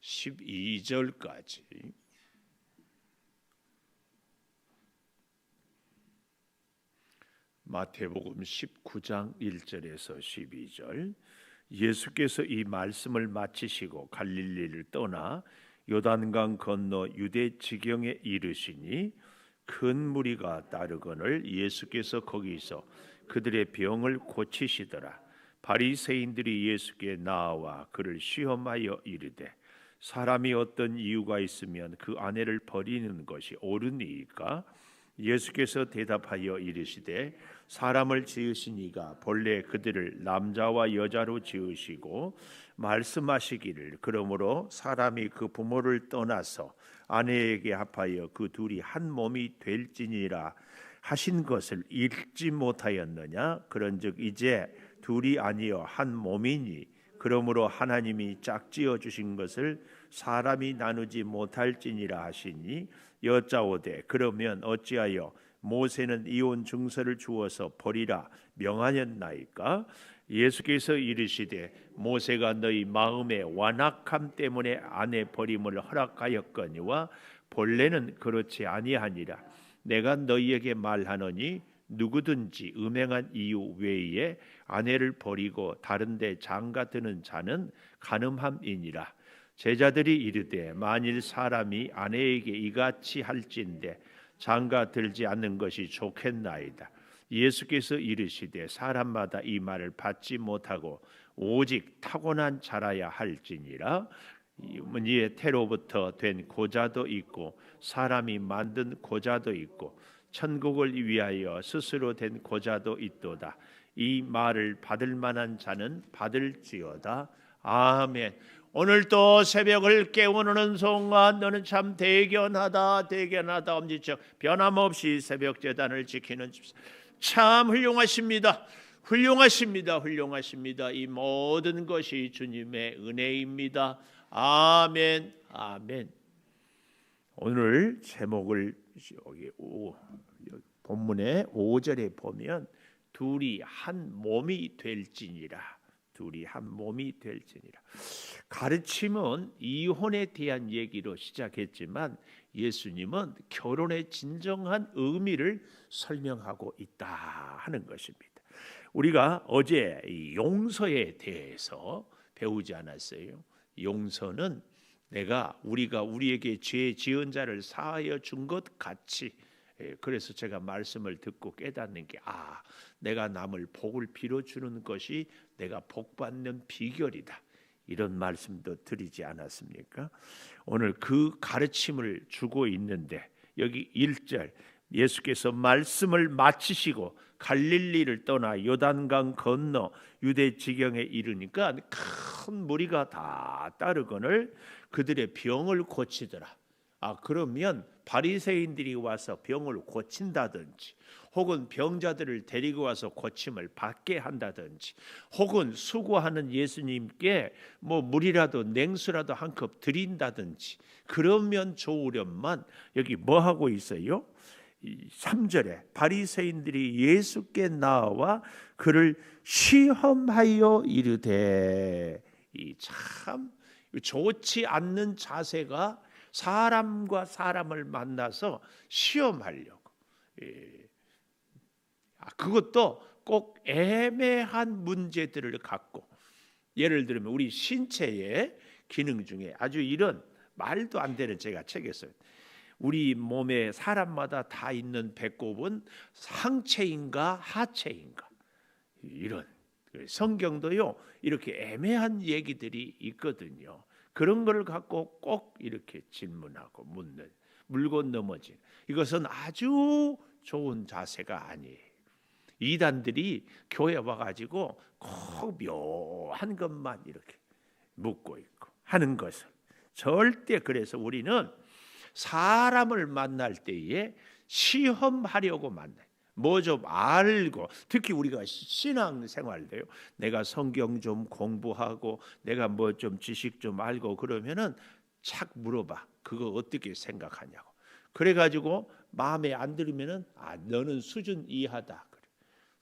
12절까지 마태복음 19장 1절에서 12절. 예수께서 이 말씀을 마치시고 갈릴리를 떠나 요단강 건너 유대 지경에 이르시니 큰 무리가 따르거늘 예수께서 거기서 그들의 병을 고치시더라. 바리새인들이 예수께 나와 그를 시험하여 이르되 사람이 어떤 이유가 있으면 그 아내를 버리는 것이 옳으니까? 예수께서 대답하여 이르시되 사람을 지으신 이가 본래 그들을 남자와 여자로 지으시고 말씀하시기를 그러므로 사람이 그 부모를 떠나서 아내에게 합하여 그 둘이 한 몸이 될지니라 하신 것을 읽지 못하였느냐? 그런즉 이제 둘이 아니여 한 몸이니 그러므로 하나님이 짝지어 주신 것을 사람이 나누지 못할지니라 하시니 여짜오되 그러면 어찌하여 모세는 이혼 증서를 주어서 버리라 명하였나이까? 예수께서 이르시되 모세가 너희 마음의 완악함 때문에 아내 버림을 허락하였거니와 본래는 그렇지 아니하니라. 내가 너희에게 말하노니 누구든지 음행한 이유 외에 아내를 버리고 다른 데 장가 드는 자는 간음함이니라. 제자들이 이르되 만일 사람이 아내에게 이같이 할진대 장가 들지 않는 것이 좋겠나이다. 예수께서 이르시되 사람마다 이 말을 받지 못하고 오직 타고난 자라야 할지니라. 이에 태로부터 된 고자도 있고 사람이 만든 고자도 있고 천국을 위하여 스스로 된 고자도 있도다. 이 말을 받을 만한 자는 받을지어다. 아멘. 오늘 또 새벽을 깨우는 순간 너는 참 대견하다 엄지척 변함없이 새벽 제단을 지키는 참 훌륭하십니다. 이 모든 것이 주님의 은혜입니다. 아멘. 아멘. 오늘 제목을 여기 본문의 5절에 보면 둘이 한 몸이 될지니라. 가르침은 이혼에 대한 얘기로 시작했지만 예수님은 결혼의 진정한 의미를 설명하고 있다 하는 것입니다. 우리가 어제 용서에 대해서 배우지 않았어요? 용서는 우리가 우리에게 죄 지은 자를 사하여 준 것 같이, 그래서 제가 말씀을 듣고 깨닫는 게 내가 남을 복을 빌어주는 것이 내가 복 받는 비결이다. 이런 말씀도 드리지 않았습니까? 오늘 그 가르침을 주고 있는데 여기 1절 예수께서 말씀을 마치시고 갈릴리를 떠나 요단강 건너 유대 지경에 이르니까 큰 무리가 다 따르거늘 그들의 병을 고치더라. 그러면 바리새인들이 와서 병을 고친다든지 혹은 병자들을 데리고 와서 고침을 받게 한다든지 혹은 수고하는 예수님께 물이라도 냉수라도 한 컵 드린다든지 그러면 좋으련만 여기 뭐 하고 있어요? 3절에 바리새인들이 예수께 나와 그를 시험하여 이르되, 참 좋지 않는 자세가 사람과 사람을 만나서 시험하려고, 그것도 꼭 애매한 문제들을 갖고, 예를 들면 우리 신체의 기능 중에 아주 이런 말도 안 되는, 제가 책에서 우리 몸에 사람마다 다 있는 배꼽은 상체인가 하체인가, 이런 성경도요 이렇게 애매한 얘기들이 있거든요. 그런 걸 갖고 꼭 이렇게 질문하고 묻는, 물고 넘어진, 이것은 아주 좋은 자세가 아니에요. 이단들이 교회 와가지고 꼭 묘한 것만 이렇게 묻고 있고 하는 것을 절대, 그래서 우리는 사람을 만날 때에 시험하려고 만나요. 뭐 좀 알고, 특히 우리가 신앙생활도요, 내가 성경 좀 공부하고 내가 뭐 좀 지식 좀 알고 그러면은 착 물어봐. 그거 어떻게 생각하냐고. 그래가지고 마음에 안 들면은 너는 수준 이하다. 그래.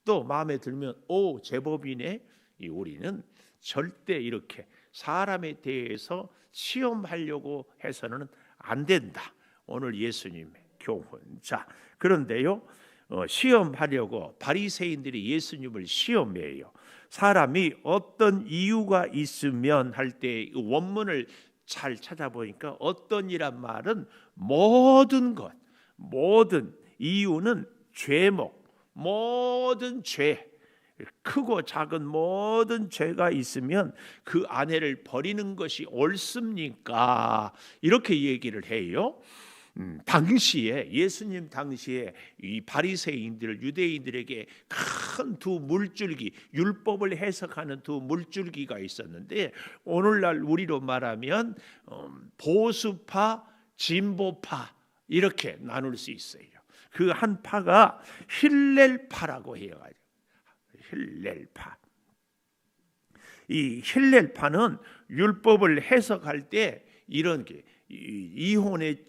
또 마음에 들면 제법이네. 우리는 절대 이렇게 사람에 대해서 시험하려고 해서는 안 된다. 오늘 예수님의 교훈. 자, 그런데요, 시험하려고 바리새인들이 예수님을 시험해요. 사람이 어떤 이유가 있으면 할 때 원문을 잘 찾아보니까 어떤이란 말은 모든 것, 모든 이유는 죄목, 모든 죄, 크고 작은 모든 죄가 있으면 그 아내를 버리는 것이 옳습니까? 이렇게 얘기를 해요. 당시에 예수님 당시에 이 바리새인들 유대인들에게 큰 두 물줄기, 율법을 해석하는 두 물줄기가 있었는데 오늘날 우리로 말하면 보수파, 진보파 이렇게 나눌 수 있어요. 그 한 파가 힐렐파라고 해요. 힐렐파. 이 힐렐파는 율법을 해석할 때 이런 게 이혼의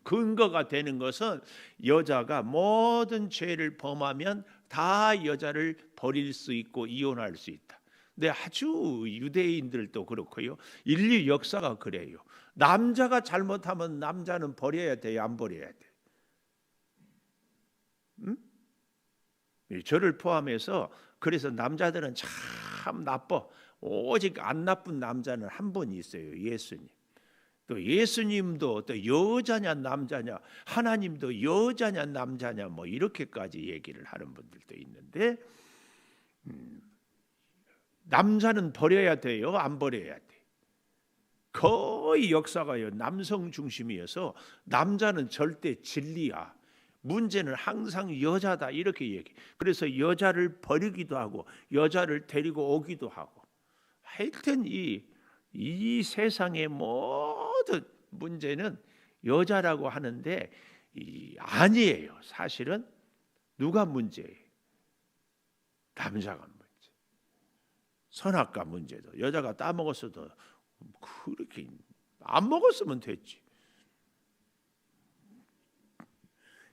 근거가 되는 것은 여자가 모든 죄를 범하면 다 여자를 버릴 수 있고 이혼할 수 있다. 근데 아주 유대인들도 그렇고요. 인류 역사가 그래요. 남자가 잘못하면 남자는 버려야 돼요, 안 버려야 돼? 저를 포함해서 그래서 남자들은 참 나빠. 오직 안 나쁜 남자는 한 분 있어요. 예수님. 또 예수님도 또 여자냐 남자냐, 하나님도 여자냐 남자냐 뭐 이렇게까지 얘기를 하는 분들도 있는데 남자는 버려야 돼요, 안 버려야 돼? 거의 역사가요 남성 중심이어서 남자는 절대 진리야. 문제는 항상 여자다 이렇게 얘기. 그래서 여자를 버리기도 하고 여자를 데리고 오기도 하고. 하여튼 이 세상의 모든 문제는 여자라고 하는데 아니에요. 사실은 누가 문제예요? 남자가 문제. 선악과 문제도 여자가 따먹었어도 그렇게 안 먹었으면 됐지.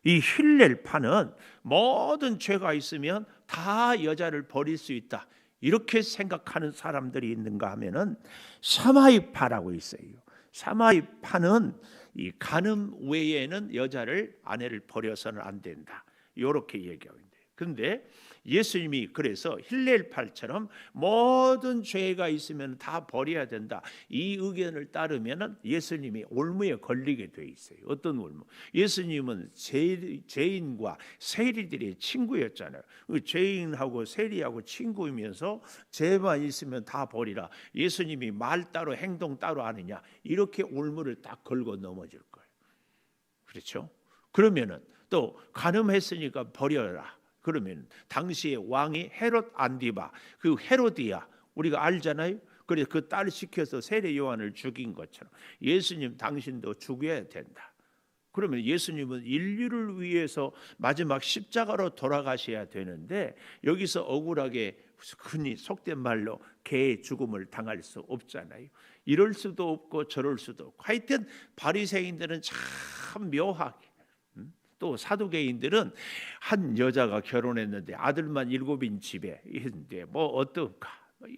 이 힐렐파는 모든 죄가 있으면 다 여자를 버릴 수 있다. 이렇게 생각하는 사람들이 있는가 하면은 사마이파라고 있어요. 사마이파는 이 간음 외에는 여자를 아내를 버려서는 안 된다. 이렇게 얘기하고 있는데, 그런데 예수님이 그래서 힐렐파처럼 모든 죄가 있으면 다 버려야 된다. 이 의견을 따르면 예수님이 올무에 걸리게 돼 있어요. 어떤 올무? 예수님은 죄인과 세리들의 친구였잖아요. 죄인하고 세리하고 친구이면서 죄만 있으면 다 버리라. 예수님이 말 따로 행동 따로 하느냐? 이렇게 올무를 딱 걸고 넘어질 거예요. 그렇죠? 그러면은 또 간음했으니까 버려라. 그러면 당시의 왕이 헤롯 안디바, 그 헤로디아 우리가 알잖아요. 그래서 그 딸 시켜서 세례 요한을 죽인 것처럼 예수님 당신도 죽여야 된다. 그러면 예수님은 인류를 위해서 마지막 십자가로 돌아가셔야 되는데 여기서 억울하게 흔히 속된 말로 개의 죽음을 당할 수 없잖아요. 이럴 수도 없고 저럴 수도 없고. 하여튼 바리새인들은 참 묘하게, 또 사두개인들은 한 여자가 결혼했는데 아들만 7인 집에 있는데 뭐 어떨까?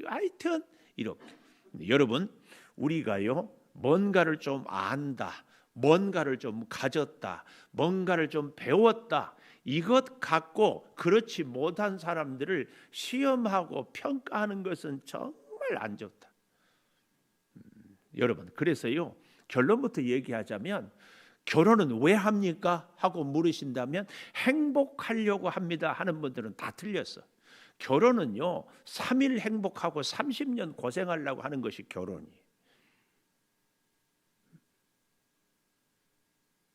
하여튼 이렇게. 여러분, 우리가요 뭔가를 좀 안다, 뭔가를 좀 가졌다, 뭔가를 좀 배웠다, 이것 갖고 그렇지 못한 사람들을 시험하고 평가하는 것은 정말 안 좋다. 여러분, 그래서요 결론부터 얘기하자면 결혼은 왜 합니까? 하고 물으신다면 행복하려고 합니다 하는 분들은 다 틀렸어. 결혼은요 3일 행복하고 30년 고생하려고 하는 것이 결혼이에요.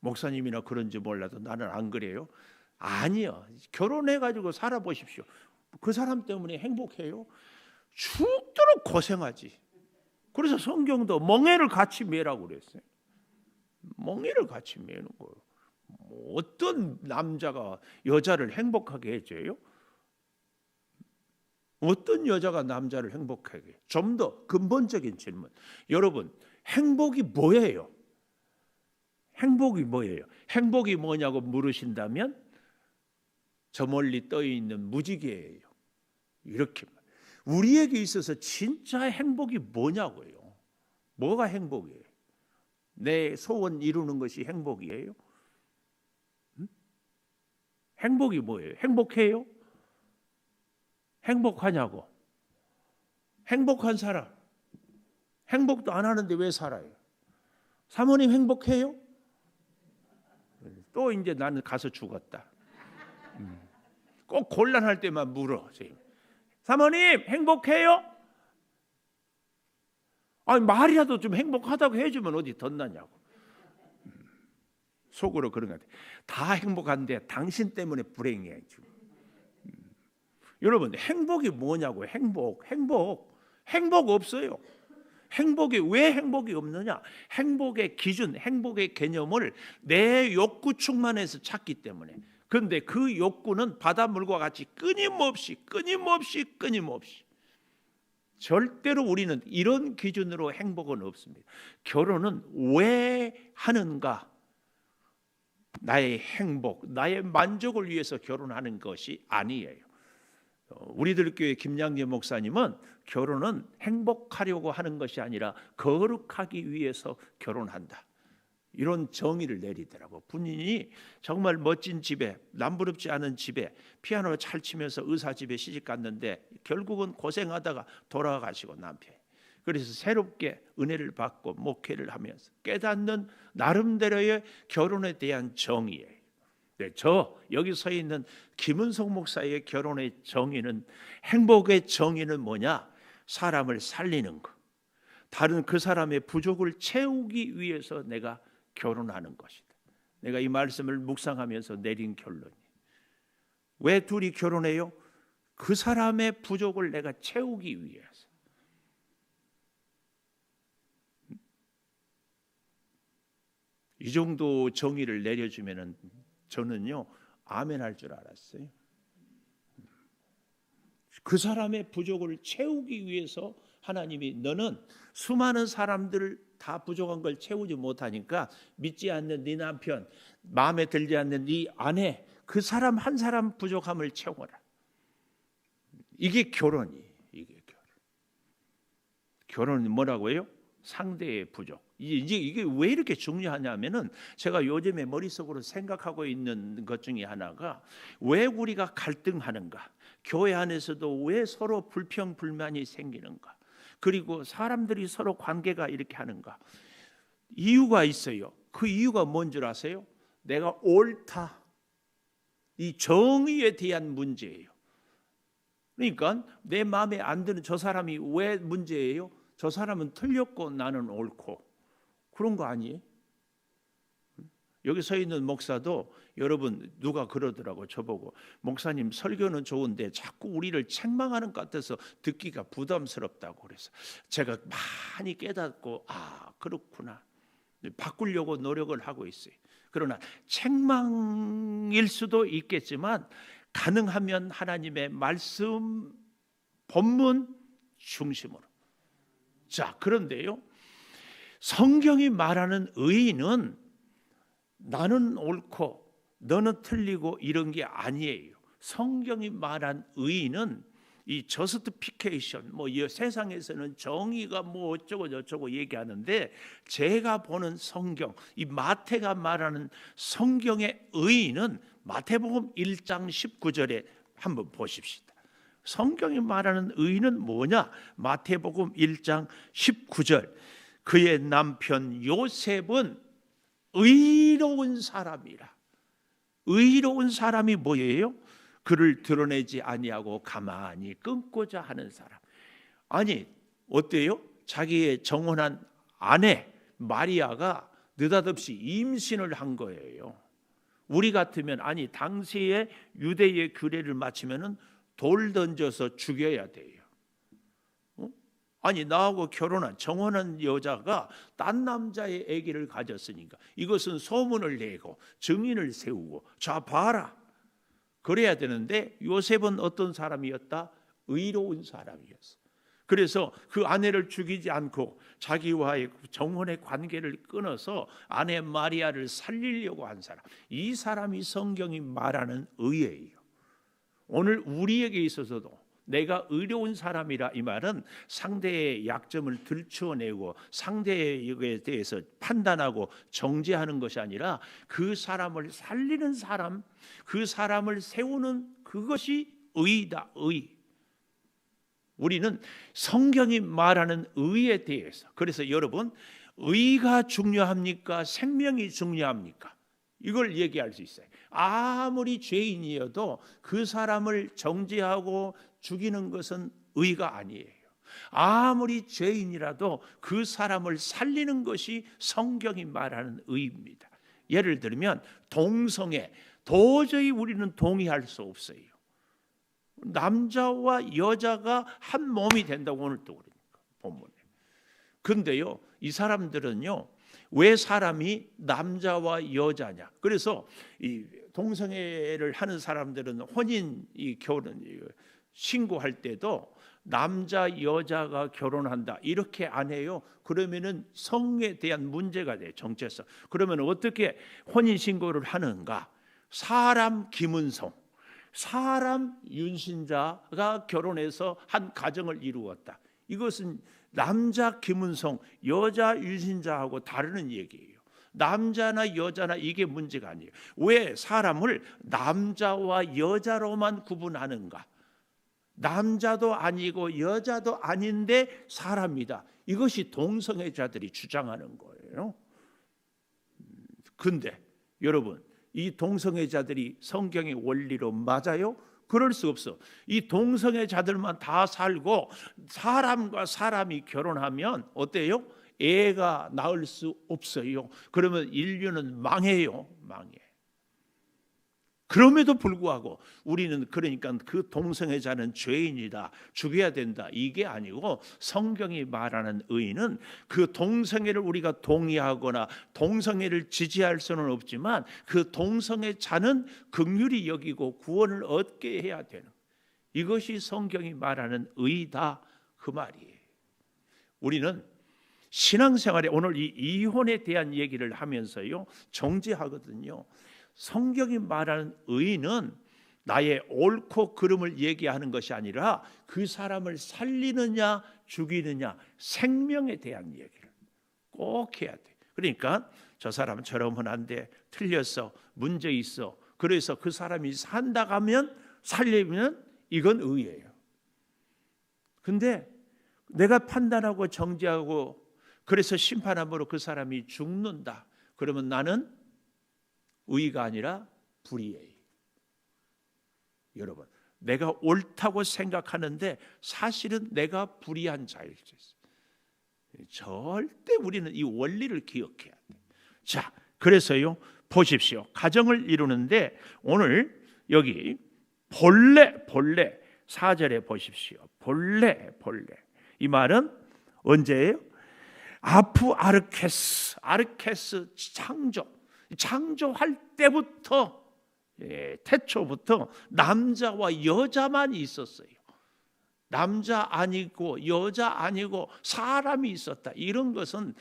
목사님이나 그런지 몰라도 나는 안 그래요. 아니요. 결혼해가지고 살아보십시오. 그 사람 때문에 행복해요? 죽도록 고생하지. 그래서 성경도 멍에를 같이 매라고 그랬어요. 멍에를 같이 매는 거예요. 뭐 어떤 남자가 여자를 행복하게 해줘요? 어떤 여자가 남자를 행복하게 해요? 좀 더 근본적인 질문. 여러분, 행복이 뭐예요? 행복이 뭐예요? 행복이 뭐냐고 물으신다면 저 멀리 떠 있는 무지개예요. 이렇게 우리에게 있어서 진짜 행복이 뭐냐고요. 뭐가 행복이에요? 내 소원 이루는 것이 행복이에요? 행복이 뭐예요? 행복해요? 행복하냐고. 행복한 사람, 행복도 안 하는데 왜 살아요? 사모님 행복해요? 또 이제 나는 가서 죽었다. 꼭 곤란할 때만 물어. 사모님 행복해요? 아니 말이라도 좀 행복하다고 해주면 어디 덧나냐고. 속으로 그런 것 같아요. 다 행복한데 당신 때문에 불행해 지금. 여러분 행복이 뭐냐고. 행복 없어요. 행복이 왜 행복이 없느냐? 행복의 기준, 행복의 개념을 내 욕구 충만해서 찾기 때문에. 그런데 그 욕구는 바닷물과 같이 끊임없이 절대로 우리는 이런 기준으로 행복은 없습니다. 결혼은 왜 하는가? 나의 행복, 나의 만족을 위해서 결혼하는 것이 아니에요. 우리들 교회 김양재 목사님은 결혼은 행복하려고 하는 것이 아니라 거룩하기 위해서 결혼한다. 이런 정의를 내리더라고. 본인이 정말 멋진 집에, 남부럽지 않은 집에 피아노를 잘 치면서 의사 집에 시집 갔는데 결국은 고생하다가 돌아가시고 남편이. 그래서 새롭게 은혜를 받고 목회를 하면서 깨닫는 나름대로의 결혼에 대한 정의예요. 저 여기 서 있는 김은석 목사의 결혼의 정의는, 행복의 정의는 뭐냐? 사람을 살리는 것, 다른 그 사람의 부족을 채우기 위해서 내가 결혼하는 것이다. 내가 이 말씀을 묵상하면서 내린 결론이, 왜 둘이 결혼해요? 그 사람의 부족을 내가 채우기 위해서. 이 정도 정의를 내려주면은 저는요 아멘 할 줄 알았어요. 그 사람의 부족을 채우기 위해서 하나님이, 너는 수많은 사람들을 다 부족한 걸 채우지 못하니까 믿지 않는 네 남편, 마음에 들지 않는 네 아내, 그 사람 한 사람 부족함을 채워라. 이게 결혼이. 결혼은 뭐라고요? 상대의 부족. 이게 왜 이렇게 중요하냐면은, 제가 요즘에 머릿속으로 생각하고 있는 것 중에 하나가, 왜 우리가 갈등하는가? 교회 안에서도 왜 서로 불평불만이 생기는가? 그리고 사람들이 서로 관계가 이렇게 하는가? 이유가 있어요. 그 이유가 뭔 줄 아세요? 내가 옳다, 이 정의에 대한 문제예요. 그러니까 내 마음에 안 드는 저 사람이 왜 문제예요? 저 사람은 틀렸고 나는 옳고, 그런 거 아니에요? 여기 서 있는 목사도, 여러분 누가 그러더라고 저보고, 목사님 설교는 좋은데 자꾸 우리를 책망하는 것 같아서 듣기가 부담스럽다고. 그래서 제가 많이 깨닫고, 그렇구나, 바꾸려고 노력을 하고 있어요. 그러나 책망일 수도 있겠지만 가능하면 하나님의 말씀 본문 중심으로. 자, 그런데요, 성경이 말하는 의인은 나는 옳고 너는 틀리고 이런 게 아니에요. 성경이 말한 의인은 이 저스티피케이션, 이 세상에서는 정의가 어쩌고 저쩌고 얘기하는데, 제가 보는 성경, 이 마태가 말하는 성경의 의인은 마태복음 1장 19절에 한번 보십시다. 성경이 말하는 의인은 뭐냐? 마태복음 1장 19절. 그의 남편 요셉은 의로운 사람이라. 의로운 사람이 뭐예요? 그를 드러내지 아니하고 가만히 끊고자 하는 사람. 아니 어때요? 자기의 정혼한 아내 마리아가 느닷없이 임신을 한 거예요. 우리 같으면, 아니 당시에 유대의 규례를 맞추면은 돌 던져서 죽여야 돼요. 아니 나하고 결혼한 정혼한 여자가 딴 남자의 아기를 가졌으니까 이것은 소문을 내고 증인을 세우고, 자 봐라, 그래야 되는데, 요셉은 어떤 사람이었다? 의로운 사람이었어. 그래서 그 아내를 죽이지 않고 자기와의 정혼의 관계를 끊어서 아내 마리아를 살리려고 한 사람, 이 사람이 성경이 말하는 의예요. 오늘 우리에게 있어서도 내가 의로운 사람이라 이 말은 상대의 약점을 들추어내고 상대에 대해서 판단하고 정죄하는 것이 아니라 그 사람을 살리는 사람, 그 사람을 세우는 그것이 의다. 의. 우리는 성경이 말하는 의에 대해서, 그래서 여러분, 의가 중요합니까? 생명이 중요합니까? 이걸 얘기할 수 있어요. 아무리 죄인이어도 그 사람을 정죄하고 죽이는 것은 의가 아니에요. 아무리 죄인이라도 그 사람을 살리는 것이 성경이 말하는 의입니다. 예를 들면 동성애, 도저히 우리는 동의할 수 없어요. 남자와 여자가 한 몸이 된다고 오늘 또 그러니까 본문에. 근데요, 이 사람들은요, 왜 사람이 남자와 여자냐? 그래서 이 동성애를 하는 사람들은 혼인 이 결혼 신고할 때도 남자 여자가 결혼한다 이렇게 안 해요. 그러면은 성에 대한 문제가 돼요. 정체성. 그러면 어떻게 혼인 신고를 하는가? 사람 김은성, 사람 윤신자가 결혼해서 한 가정을 이루었다. 이것은 남자 김은성, 여자 윤신자하고 다르는 얘기예요. 남자나 여자나 이게 문제가 아니에요. 왜 사람을 남자와 여자로만 구분하는가? 남자도 아니고 여자도 아닌데 사람이다. 이것이 동성애자들이 주장하는 거예요. 근데 여러분, 이 동성애자들이 성경의 원리로 맞아요? 그럴 수 없어. 이 동성애자들만 다 살고 사람과 사람이 결혼하면 어때요? 애가 낳을 수 없어요. 그러면 인류는 망해요. 망해. 그럼에도 불구하고 우리는 그러니까 그 동성애자는 죄인이다, 죽여야 된다, 이게 아니고 성경이 말하는 의는 그 동성애를 우리가 동의하거나 동성애를 지지할 수는 없지만 그 동성애자는 긍휼히 여기고 구원을 얻게 해야 되는, 이것이 성경이 말하는 의다, 그 말이에요. 우리는 신앙생활에 오늘 이 이혼에 대한 얘기를 하면서요 정죄하거든요. 성경이 말하는 의는 나의 옳고 그름을 얘기하는 것이 아니라 그 사람을 살리느냐 죽이느냐 생명에 대한 얘기를 꼭 해야 돼. 그러니까 저 사람은 저러면 안 돼, 틀렸어, 문제 있어, 그래서 그 사람이 산다 하면 살리면 이건 의예요. 근데 내가 판단하고 정죄하고 그래서 심판함으로 그 사람이 죽는다, 그러면 나는 의가 아니라 불의예요. 여러분, 내가 옳다고 생각하는데 사실은 내가 불의한 자일 수 있어요. 절대 우리는 이 원리를 기억해야 돼요. 자, 그래서요 보십시오. 가정을 이루는데 오늘 여기 본래 4절에 보십시오. 본래 이 말은 언제예요? 아르케스 창조할 때부터, 태초부터 남자와 여자만 있었어요. 남자 아니고 여자 아니고 사람이 있었다. 이런 것은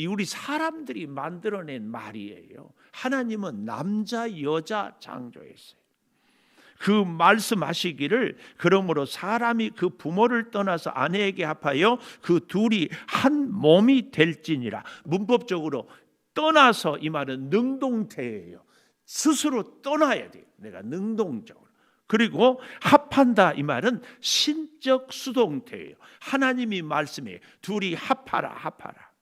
우리 사람들이 만들어낸 말이에요. 하나님은 남자 여자 창조했어요. 그 말씀하시기를 그러므로 사람이 그 부모를 떠나서 아내에게 합하여 그 둘이 한 몸이 될지니라. 문법적으로 떠나서 이 말은 능동태예요. 스스로 떠나야 돼요. 내가 능동적으로. 그리고 합한다 이 말은 신적 수동태예요. 하나님이 말씀해 둘이 합하라.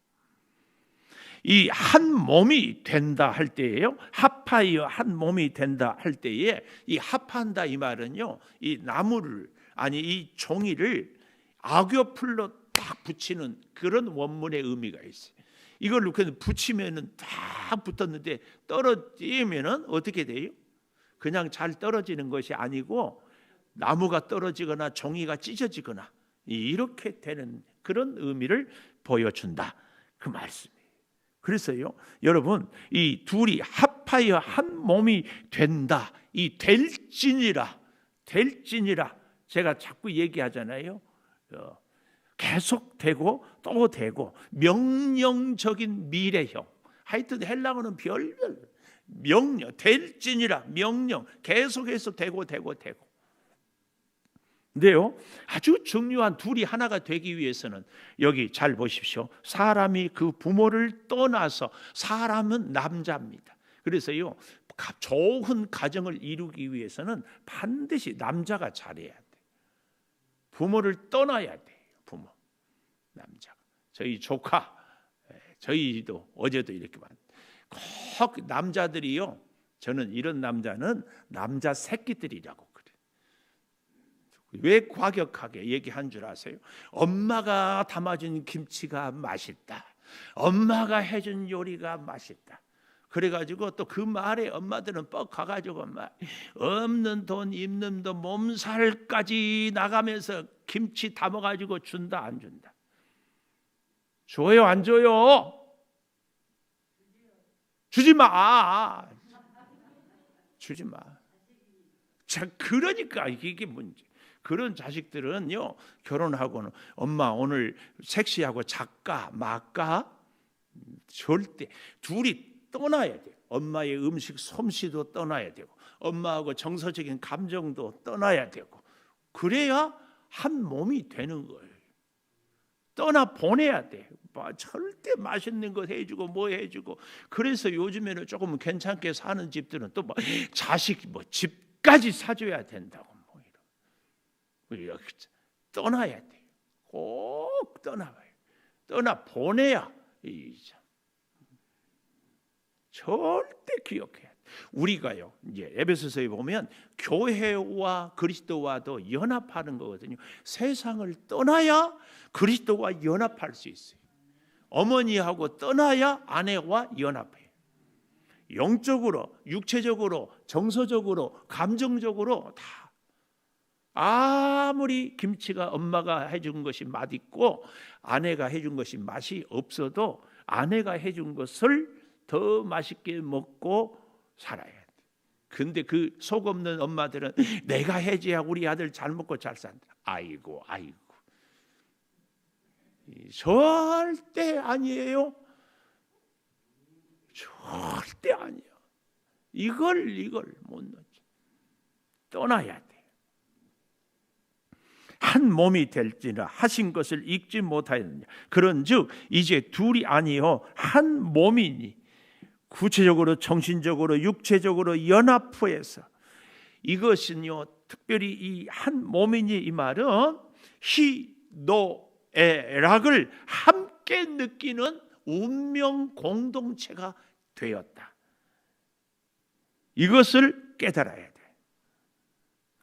이 한 몸이 된다 할 때예요. 합하여 한 몸이 된다 할 때에 이 합한다 이 말은요, 이 나무를 이 종이를 악여풀로 딱 붙이는 그런 원문의 의미가 있어요. 이걸 그냥 붙이면은 딱 붙었는데 떨어지면은 어떻게 돼요? 그냥 잘 떨어지는 것이 아니고 나무가 떨어지거나 종이가 찢어지거나 이렇게 되는 그런 의미를 보여준다, 그 말씀이에요. 그래서요 여러분, 이 둘이 합하여 한 몸이 된다, 이 될지니라 제가 자꾸 얘기하잖아요. 계속되고 또 되고 명령적인 미래형, 하여튼 헬라어는 별별 명령, 될지니라 명령, 계속해서 되고 근데요, 아주 중요한 둘이 하나가 되기 위해서는 여기 잘 보십시오. 사람이 그 부모를 떠나서, 사람은 남자입니다. 그래서요, 좋은 가정을 이루기 위해서는 반드시 남자가 잘해야 돼. 부모를 떠나야 돼요. 부모, 남자가. 저희 조카, 저희도 어제도 이렇게 꼭 남자들이요, 저는 이런 남자는 남자 새끼들이라고 그래요. 왜 과격하게 얘기한 줄 아세요? 엄마가 담아준 김치가 맛있다, 엄마가 해준 요리가 맛있다. 그래가지고 또 그 말에 엄마들은 뻑 가가지고 막 없는 돈 입는 돈 몸살까지 나가면서 김치 담아가지고 준다 안 준다? 줘요 안 줘요? 주지 마. 주지 마. 자, 그러니까 이게 문제. 그런 자식들은요, 결혼하고는 엄마 오늘 섹시하고 작가 말까? 절대. 둘이 떠나야 돼요. 엄마의 음식 솜씨도 떠나야 되고, 엄마하고 정서적인 감정도 떠나야 되고, 그래야 한 몸이 되는 거예요. 떠나 보내야 돼. 절대 맛있는 거 해주고 뭐 해주고. 그래서 요즘에는 조금 괜찮게 사는 집들은 또 뭐 자식 뭐 집까지 사줘야 된다고 뭐 이런. 떠나야 돼. 꼭 떠나봐요. 떠나 보내야 절대 기억해야 돼. 우리가요, 이제 에베소서에 보면 교회와 그리스도와도 연합하는 거거든요. 세상을 떠나야 그리스도와 연합할 수 있어요. 어머니하고 떠나야 아내와 연합해요. 영적으로, 육체적으로, 정서적으로, 감정적으로 다. 아무리 김치가 엄마가 해준 것이 맛있고 아내가 해준 것이 맛이 없어도 아내가 해준 것을 더 맛있게 먹고 살아야 돼. 근데 그 속 없는 엄마들은 내가 해줘야 우리 아들 잘 먹고 잘 산다. 아이고. 절대 아니에요. 절대 아니에요. 이걸 못 넣지. 떠나야 돼. 한 몸이 될지라 하신 것을 잊지 못하였느냐. 그런즉 이제 둘이 아니요 한 몸이니 구체적으로 정신적으로 육체적으로 연합해서. 이것은요, 특별히 이 한 몸이니 이 말은 희노애락을 함께 느끼는 운명 공동체가 되었다. 이것을 깨달아야 돼.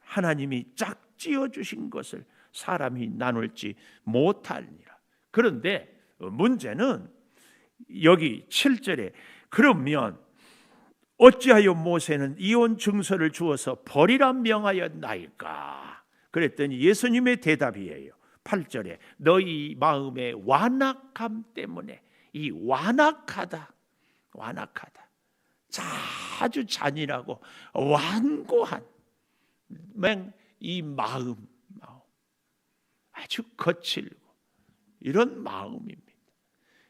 하나님이 짝지어 주신 것을 사람이 나눌지 못하니라. 그런데 문제는 여기 7절에 그러면 어찌하여 모세는 이혼 증서를 주어서 버리라 명하였나이까? 그랬더니 예수님의 대답이에요. 8절에 너희 마음의 완악함 때문에. 이 완악하다. 아주 잔인하고 완고한 이 마음 아주 거칠고 이런 마음입니다.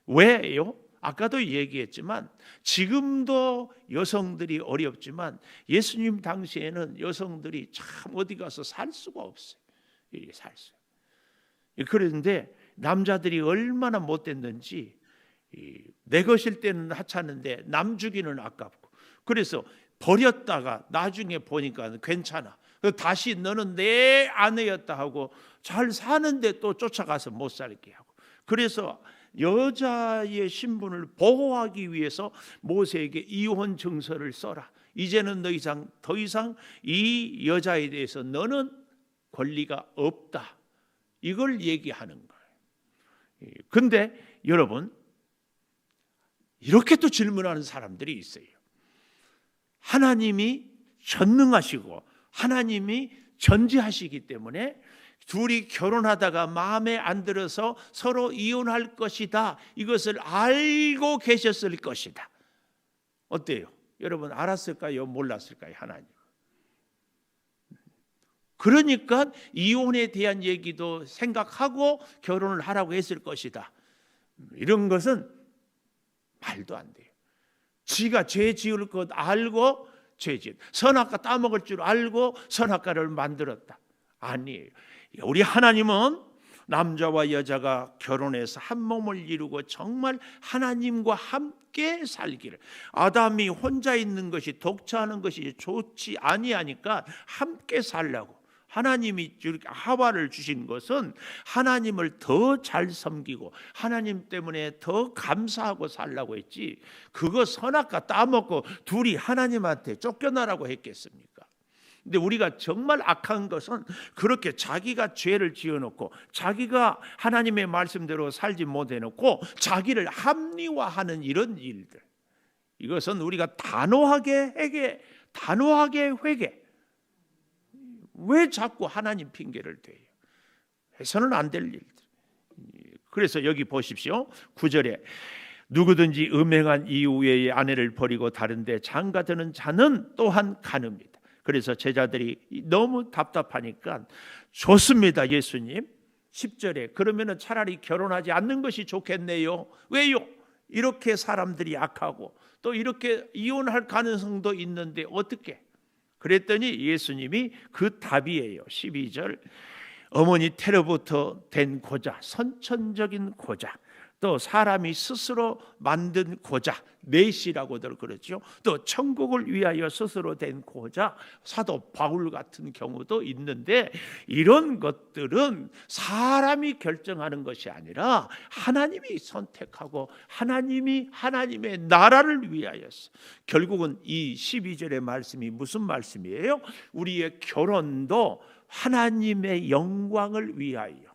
왜요? 아까도 얘기했지만 지금도 여성들이 어렵지만 예수님 당시에는 여성들이 참 어디 가서 살 수가 없어요. 그런데 남자들이 얼마나 못됐는지 내 것일 때는 하찮은데 남 주기는 아깝고, 그래서 버렸다가 나중에 보니까 괜찮아. 다시 너는 내 아내였다 하고 잘 사는데 또 쫓아가서 못 살게 하고. 그래서 여자의 신분을 보호하기 위해서 모세에게 이혼 증서를 써라. 이제는 더 이상 이 여자에 대해서 너는 권리가 없다. 이걸 얘기하는 거예요. 근데 여러분, 이렇게 또 질문하는 사람들이 있어요. 하나님이 전능하시고 하나님이 전지하시기 때문에 둘이 결혼하다가 마음에 안 들어서 서로 이혼할 것이다. 이것을 알고 계셨을 것이다. 어때요? 여러분 알았을까요? 몰랐을까요? 하나님. 그러니까 이혼에 대한 얘기도 생각하고 결혼을 하라고 했을 것이다. 이런 것은 말도 안 돼요. 지가 죄 지을 것 알고 죄 지은, 선악과 따먹을 줄 알고 선악과를 만들었다. 아니에요. 우리 하나님은 남자와 여자가 결혼해서 한 몸을 이루고 정말 하나님과 함께 살기를, 아담이 혼자 있는 것이, 독처하는 것이 좋지 아니하니까 함께 살라고 하나님이 이렇게 하와를 주신 것은 하나님을 더 잘 섬기고 하나님 때문에 더 감사하고 살라고 했지, 그거 선악과 따먹고 둘이 하나님한테 쫓겨나라고 했겠습니까? 근데 우리가 정말 악한 것은 그렇게 자기가 죄를 지어놓고 자기가 하나님의 말씀대로 살지 못해놓고 자기를 합리화하는 이런 일들, 이것은 우리가 단호하게 회개. 왜 자꾸 하나님 핑계를 대요? 해서는 안 될 일들. 그래서 여기 보십시오. 9절에 누구든지 음행한 이후에 아내를 버리고 다른데 장가드는 자는 또한 가늠이다. 그래서 제자들이 너무 답답하니까 좋습니다 예수님, 10절에 그러면은 차라리 결혼하지 않는 것이 좋겠네요. 왜요? 이렇게 사람들이 악하고 또 이렇게 이혼할 가능성도 있는데 어떻게? 그랬더니 예수님이 그 답이에요. 12절, 어머니 태로부터 된 고자, 선천적인 고자, 또 사람이 스스로 만든 고자, 내시라고들 그러죠. 또 천국을 위하여 스스로 된 고자, 사도 바울 같은 경우도 있는데, 이런 것들은 사람이 결정하는 것이 아니라 하나님이 선택하고 하나님의 나라를 위하여서. 결국은 이 12절의 말씀이 무슨 말씀이에요? 우리의 결혼도 하나님의 영광을 위하여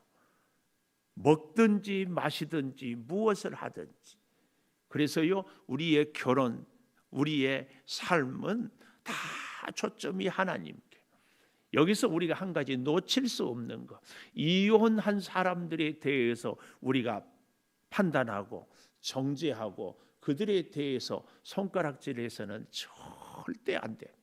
먹든지 마시든지 무엇을 하든지. 그래서요, 우리의 결혼, 우리의 삶은 다 초점이 하나님께. 여기서 우리가 한 가지 놓칠 수 없는 것, 이혼한 사람들에 대해서 우리가 판단하고 정죄하고 그들에 대해서 손가락질해서는 절대 안 돼.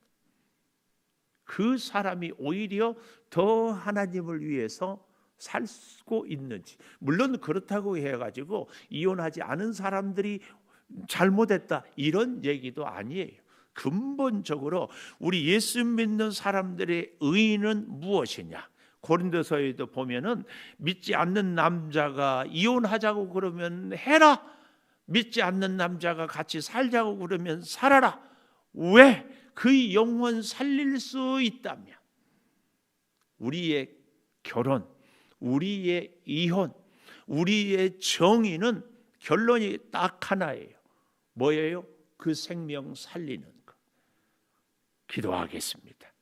그 사람이 오히려 더 하나님을 위해서 살고 있는지, 물론 그렇다고 해가지고 이혼하지 않은 사람들이 잘못했다 이런 얘기도 아니에요. 근본적으로 우리 예수 믿는 사람들의 의의는 무엇이냐? 고린도서에도 보면은 믿지 않는 남자가 이혼하자고 그러면 해라, 믿지 않는 남자가 같이 살자고 그러면 살아라. 왜? 그 영혼 살릴 수 있다면. 우리의 결혼, 우리의 이혼, 우리의 정의는 결론이 딱 하나예요. 뭐예요? 그 생명 살리는 것. 기도하겠습니다.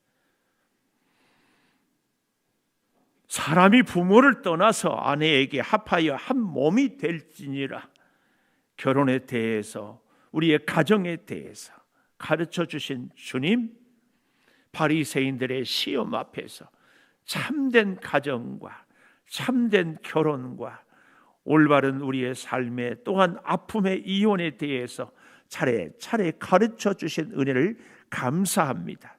사람이 부모를 떠나서 아내에게 합하여 한 몸이 될지니라. 결혼에 대해서, 우리의 가정에 대해서 가르쳐 주신 주님, 바리새인들의 시험 앞에서 참된 가정과 참된 결혼과 올바른 우리의 삶에, 또한 아픔의 이혼에 대해서 차례차례 가르쳐 주신 은혜를 감사합니다.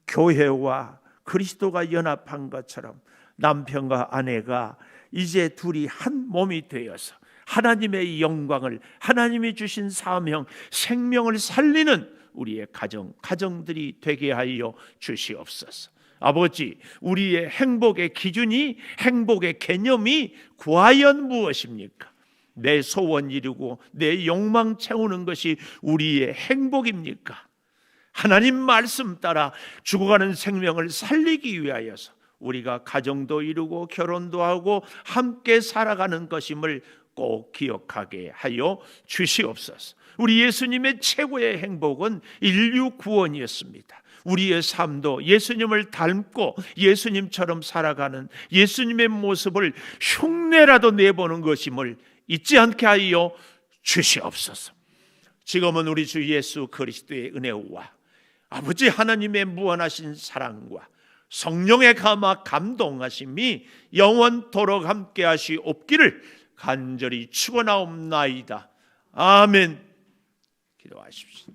교회와 그리스도가 연합한 것처럼 남편과 아내가 이제 둘이 한 몸이 되어서 하나님의 영광을, 하나님이 주신 사명, 생명을 살리는 우리의 가정들이 되게 하여 주시옵소서. 아버지, 우리의 행복의 기준이, 행복의 개념이 과연 무엇입니까? 내 소원 이루고 내 욕망 채우는 것이 우리의 행복입니까? 하나님 말씀 따라 죽어가는 생명을 살리기 위하여서 우리가 가정도 이루고 결혼도 하고 함께 살아가는 것임을 꼭 기억하게 하여 주시옵소서. 우리 예수님의 최고의 행복은 인류 구원이었습니다. 우리의 삶도 예수님을 닮고 예수님처럼 살아가는 예수님의 모습을 흉내라도 내보는 것임을 잊지 않게 하여 주시옵소서. 지금은 우리 주 예수 그리스도의 은혜와 아버지 하나님의 무한하신 사랑과 성령의 감화 감동하심이 영원토록 함께 하시옵기를 간절히 축원하옵나이다. 아멘. 기도하십시오.